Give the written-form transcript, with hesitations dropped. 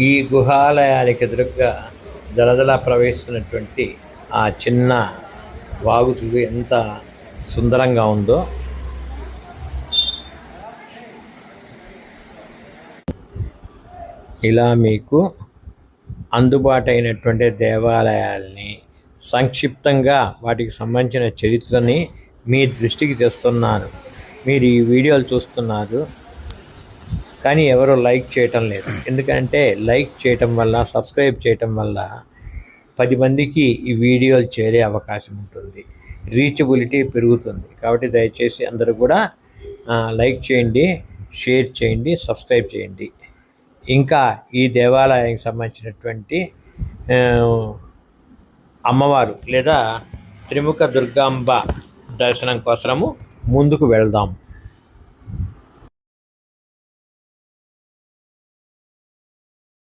ఈ గుహాలయానికి ఎదురుగా దలదలా ప్రవహిస్తున్నటువంటి ఆ చిన్న వాగు చూడు ఎంత సుందరంగా ఉందో. ఇలా మీకు అందుబాటు అయినటువంటి దేవాలయాల్ని సంక్షిప్తంగా వాటికి సంబంధించిన చరిత్రని మీ దృష్టికి తెస్తున్నాను. మీరు ఈ వీడియోలు చూస్తున్నారు కానీ ఎవరు లైక్ చేయటం లేదు. ఎందుకంటే లైక్ చేయటం వల్ల, సబ్స్క్రైబ్ చేయటం వల్ల 10 మందికి ఈ వీడియోలు చేరే అవకాశం ఉంటుంది, రీచబిలిటీ పెరుగుతుంది. కాబట్టి దయచేసి అందరూ కూడా లైక్ చేయండి, షేర్ చేయండి, సబ్స్క్రైబ్ చేయండి. ఇంకా ఈ దేవాలయానికి సంబంధించినటువంటి అమ్మవారు లేదా త్రిముఖ దుర్గాంబ దర్శనం కోసము ముందుకు వెళ్దాం.